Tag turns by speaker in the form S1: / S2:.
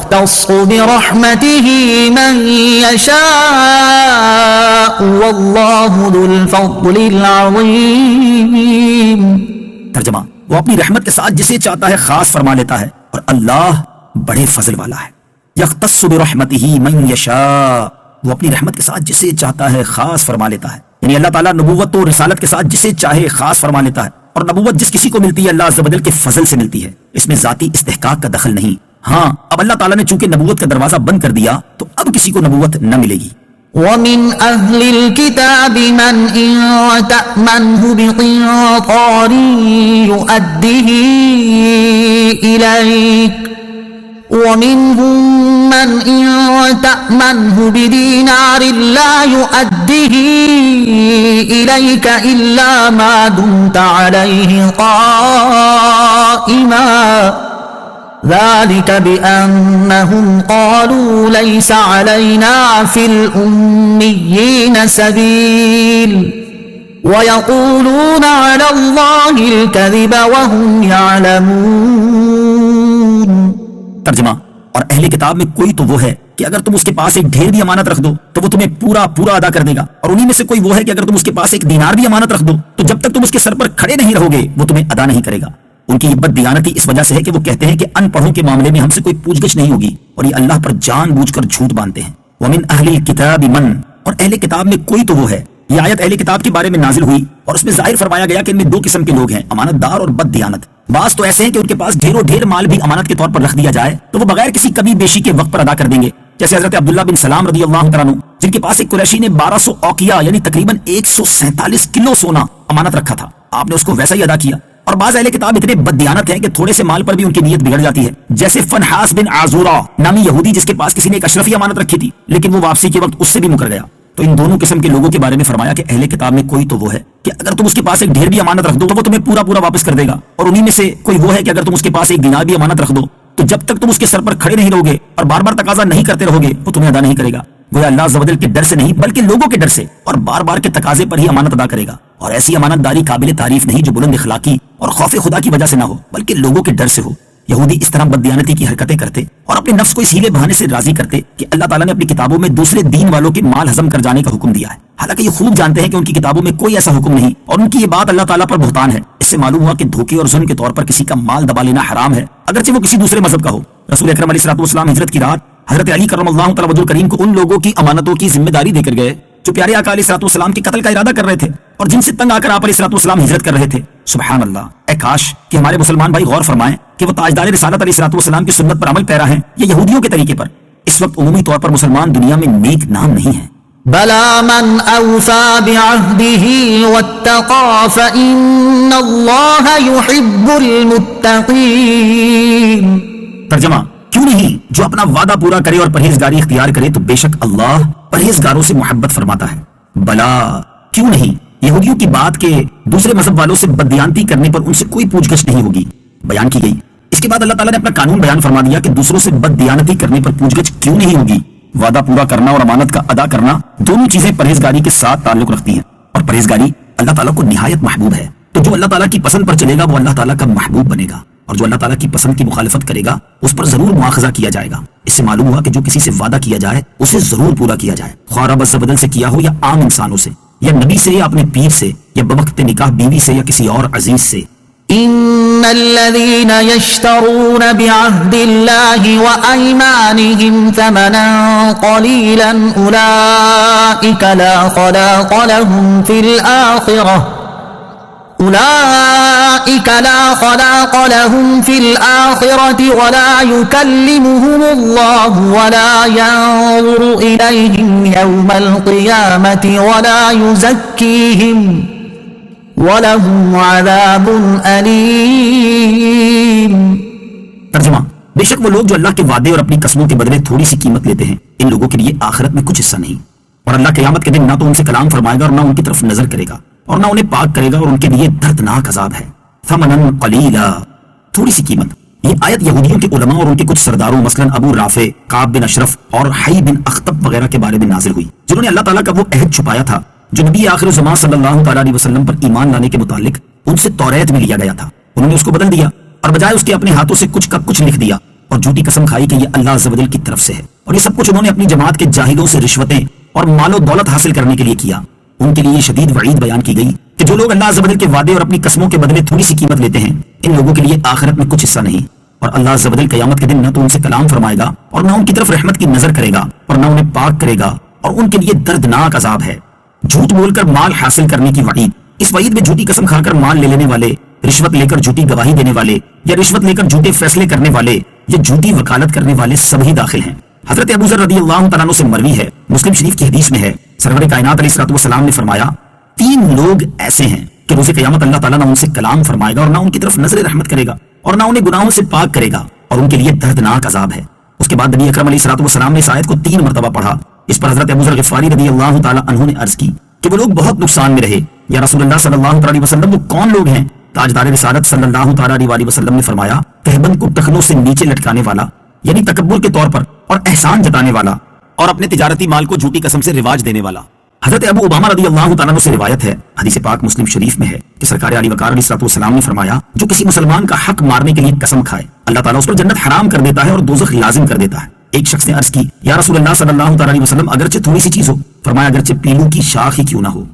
S1: يختص برحمته من يشاء والله ذو الفضل العظيم.
S2: ترجمہ: وہ اپنی رحمت کے ساتھ جسے چاہتا ہے خاص فرما لیتا ہے اور اللہ بڑے فضل والا ہے. یختص برحمتہ من یشاء، وہ اپنی رحمت کے ساتھ جسے چاہتا ہے خاص فرما لیتا ہے. یعنی اللہ تعالیٰ نبوت و رسالت کے ساتھ جسے چاہے خاص فرما لیتا ہے، اور نبوت جس کسی کو ملتی ہے اللہ عز و جل کے فضل سے ملتی ہے. اس میں ذاتی استحقاق کا دخل نہیں. ہاں، اب اللہ تعالیٰ نے چونکہ نبوت کا دروازہ بند کر دیا تو اب کسی کو نبوت نہ ملے گی.
S1: وَمِنْ أَهْلِ الْكِتَابِ مَنْ إِنْ تَأْمَنْهُ بِقِنْطَارٍ يُؤَدِّهِ إِلَيْكَ وَمِنْهُمْ مَنْ إِنْ تَأْمَنْهُ بِدِينَارٍ لَا يُؤَدِّهِ إِلَيْكَ إِلَّا مَا دُمْتَ عَلَيْهِ قَائِمًا ذلك بأنهم قالوا ليس علينا في الأميين سبيل ويقولون على الله الكذب وهم يعلمون.
S2: ترجمہ: اور اہل کتاب میں کوئی تو وہ ہے کہ اگر تم اس کے پاس ایک ڈھیر بھی امانت رکھ دو تو وہ تمہیں پورا ادا کر دے گا، اور انہی میں سے کوئی وہ ہے کہ اگر تم اس کے پاس ایک دینار بھی امانت رکھ دو تو جب تک تم اس کے سر پر کھڑے نہیں رہو گے وہ تمہیں ادا نہیں کرے گا. ان کی بد دیانتی اس وجہ سے ہے کہ وہ کہتے ہیں کہ ان پڑھوں کے معاملے میں ہم سے کوئی پوچھ گچھ نہیں ہوگی، اور یہ اللہ پر جان بوجھ کر جھوٹ باندھتے ہیں. وَمِنْ أَهْلِ الْكِتَابِ مَنْ، اور اہل کتاب میں کوئی تو وہ ہے. یہ آیت اہل کتاب کے بارے میں نازل ہوئی اور اس میں ظاہر فرمایا گیا کہ ان میں دو قسم کے لوگ ہیں، امانت دار اور بد دیانت. بعض تو ایسے ہیں کہ ان کے پاس ڈھیر مال بھی امانت کے طور پر رکھ دیا جائے تو وہ بغیر کسی کمی بیشی کے وقت پر ادا کر دیں گے، جیسے حضرت عبداللہ بن سلام رضی اللہ تعالیٰ عنہ، جن کے پاس ایک قریشی نے 1200 اوقیہ یعنی تقریباً 147 کلو سونا امانت رکھا تھا. آپ نے اس کو ویسا ہی ادا کیا. اور بعض اہل کتاب اتنے بد دیانت ہیں کہ تھوڑے سے مال پر بھی ان کی نیت بگڑ جاتی ہے، جیسے فنحاس بن عازورہ نامی یہودی جس کے پاس کسی نے ایک اشرفی امانت رکھی تھی لیکن وہ واپسی کے وقت اس سے بھی مکر گیا. تو ان دونوں قسم کے لوگوں کے بارے میں فرمایا کہ اہل کتاب میں کوئی تو وہ ہے کہ اگر تم اس کے پاس ایک ڈھیر بھی امانت رکھ دو تو وہ تمہیں پورا واپس کر دے گا، اور انہی میں سے کوئی وہ ہے کہ اگر تم اس کے پاس ایک دینار بھی امانت رکھ دو تو جب تک تم اس کے سر پر کھڑے نہیں رہو گے اور بار بار تقاضا نہیں کرتے رہو گے وہ تمہیں ادا نہیں کرے گا. وہ اللہ عز و جل کے ڈر سے نہیں بلکہ لوگوں کے ڈر سے اور بار کے تقاضے پر ہی امانت ادا کرے گا. اور ایسی امانت داری قابل تعریف نہیں جو بلند اخلاقی اور خوف خدا کی وجہ سے نہ ہو بلکہ لوگوں کے ڈر سے ہو. یہودی اس طرح بددیانتی کی حرکتیں کرتے اور اپنے نفس کو اس ہیلے بہانے سے راضی کرتے کہ اللہ تعالیٰ نے اپنی کتابوں میں دوسرے دین والوں کے مال ہضم کر جانے کا حکم دیا ہے، حالانکہ یہ خوب جانتے ہیں کہ ان کی کتابوں میں کوئی ایسا حکم نہیں اور ان کی یہ بات اللہ تعالیٰ پر بہتان ہے. اس سے معلوم ہوا کہ دھوکے اور ظلم کے طور پر کسی کا مال دبا لینا حرام ہے، اگرچہ وہ کسی دوسرے مذہب کا ہو. رسول اکرم علیہ الصلوۃ والسلام ہجرت کی رات حضرت علی کرم اللہ تعالیٰ وجہ کریم کو ان لوگوں کی امانتوں کی ذمہ داری دے کر گئے جو پیارے آقا علیہ الصلوۃ والسلام کے قتل کا ارادہ کر رہے تھے اور جن سے تنگ آ کر آپ علیہ الصلوۃ والسلام ہجرت کر رہے تھے. سبحان اللہ! اے کاش کہ ہمارے مسلمان بھائی غور فرمائیں کہ وہ تاجدار رسالت علیہ الصلوۃ والسلام کی سنت پر عمل پیرا ہیں یا یہودیوں کے طریقے پر. اس وقت عمومی طور پر مسلمان دنیا میں نیک نام نہیں ہیں.
S1: بلا من اوفى بعهده واتقى فإن الله يحب المتقين.
S2: ترجمہ: کیوں نہیں جو اپنا وعدہ پورا کرے اور پرہیزگاری اختیار کرے تو بے شک اللہ پرہیزگاروں سے محبت فرماتا ہے. بلا کیوں نہیں، یہودیوں کی بات کے دوسرے مذہب والوں سے بددیانتی کرنے پر ان سے کوئی پوچھ گچھ نہیں ہوگی بیان کی گئی. اس کے بعد اللہ تعالیٰ نے اپنا قانون بیان فرما دیا کہ دوسروں سے بددیانتی کرنے پر پوچھ گچھ کیوں نہیں ہوگی. وعدہ پورا کرنا اور امانت کا ادا کرنا دونوں چیزیں پرہیزگاری کے ساتھ تعلق رکھتی ہیں، اور پرہیزگاری اللہ تعالیٰ کو نہایت محبوب ہے. تو جو اللہ تعالیٰ کی پسند پر چلے گا وہ اللہ تعالیٰ کا محبوب بنے گا، اور جو اللہ تعالیٰ کی پسند کی مخالفت کرے گا اس پر ضرور مواخذہ کیا جائے گا. اس سے معلوم ہوا کہ جو کسی سے وعدہ کیا جائے اسے ضرور پورا کیا جائے، خواہ رب عز و جل سے کیا ہو یا عام انسانوں سے یا نبی سے یا اپنے پیر سے یا بوقت نکاح بیوی سے یا کسی اور عزیز سے.
S1: ان الذين يشترون بعهد الله وايمانهم ثمنا قليلا اولئك لا خلاق لهم في الاخره ولا يكلمهم الله ولا ينظر إليهم يوم القيامة ولا يزكيهم وَلَهُمْ عَذَابٌ أَلِيمٌ.
S2: ترجمہ: بے شک وہ لوگ جو اللہ کے وعدے اور اپنی قسموں کے بدلے تھوڑی سی قیمت لیتے ہیں ان لوگوں کے لیے آخرت میں کچھ حصہ نہیں، اور اللہ قیامت کے دن نہ تو ان سے کلام فرمائے گا اور نہ ان کی طرف نظر کرے گا اور نہ انہیں پاک کرے گا، اور ان کے لیے دردناک عذاب ہے. ثمنا قلیلا، تھوڑی سی قیمت. یہ آیت یہودیوں کے علماء اور ان کے کچھ سرداروں مثلا ابو رافع، کعب بن اشرف اور حی بن اخطب وغیرہ کے بارے میں نازل ہوئی جنہوں نے اللہ تعالیٰ کا وہ عہد چھپایا تھا جو نبی آخر الزمان صلی اللہ تعالیٰ علیہ وسلم پر ایمان لانے کے متعلق ان سے توریت میں لیا گیا تھا. انہوں نے اس کو بدل دیا اور بجائے اس کے اپنے ہاتھوں سے کچھ کا کچھ لکھ دیا اور جھوٹی قسم کھائی کہ یہ اللہ عز و جل کی طرف سے ہے، اور یہ سب کچھ انہوں نے اپنی جماعت کے جاہدوں سے رشوتیں اور مال و دولت حاصل کرنے کے لیے کیا۔ ان کے لیے یہ شدید وعید بیان کی گئی کہ جو لوگ اللہ عز و جل کے وعدے اور اپنی قسموں کے بدلے تھوڑی سی قیمت لیتے ہیں، ان لوگوں کے لیے آخرت میں کچھ حصہ نہیں، اور اللہ عز و جل قیامت کے دن نہ تو ان سے کلام فرمائے گا اور نہ ان کی طرف رحمت کی نظر کرے گا اور نہ انہیں پاک کرے گا، اور ان کے لیے دردناک عذاب ہے۔ جھوٹ بول کر مال حاصل کرنے کی وعید، اس وعید میں جھوٹی قسم کھا کر مال لے لینے والے، رشوت لے کر جھوٹی گواہی دینے والے، یا رشوت لے کر جھوٹے فیصلے کرنے والے، یا جھوٹی وکالت کرنے والے سبھی داخل ہیں۔ حضرت ابو ذر رضی اللہ تعالیٰ عنہ سے مروی ہے، مسلم شریف کی حدیث میں ہے، سرور کائنات علیہ الصلوۃ والسلام نے فرمایا 3 لوگ ایسے ہیں کہ روز قیامت اللہ تعالیٰ نہ ان سے کلام فرمائے گا اور نہ ان کی طرف نظر رحمت کرے گا اور نہ انہیں گناہوں سے پاک کرے گا، اور ان کے لیے دردناک عذاب ہے۔ اس کے بعد نبی اکرم علیہ الصلوۃ والسلام نے اس آیت کو 3 مرتبہ پڑھا۔ اس پر حضرت ابو ذر غفاری رضی اللہ تعالیٰ عنہ نے عرض کی کہ وہ لوگ بہت نقصان میں رہے، یا رسول اللہ صلی اللہ علیہ وسلم وہ کون لوگ ہیں؟ تاجدار رسالت صلی اللہ علیہ وسلم نے فرمایا، تہبند کو ٹخنوں سے نیچے لٹکانے والا، یعنی تکبر کے طور پر اور احسان جتانے والا، اور اپنے تجارتی مال کو جھوٹی قسم سے رواج دینے والا۔ حضرت ابو امامہ رضی اللہ تعالیٰ عنہ سے روایت ہے، حدیث پاک مسلم شریف میں ہے کہ سرکار علی وقار علیہ الصلوۃ والسلام نے فرمایا، جو کسی مسلمان کا حق مارنے کے لیے قسم کھائے، اللہ تعالیٰ اس پر جنت حرام کر دیتا ہے اور دوزخ لازم کر دیتا ہے۔ ایک شخص نے عرض کی، یا رسول اللہ صلی اللہ علیہ وسلم اگرچہ تھوڑی سی چیز ہو؟ فرمایا اگرچہ پیلو کی شاخ ہی کیوں نہ ہو۔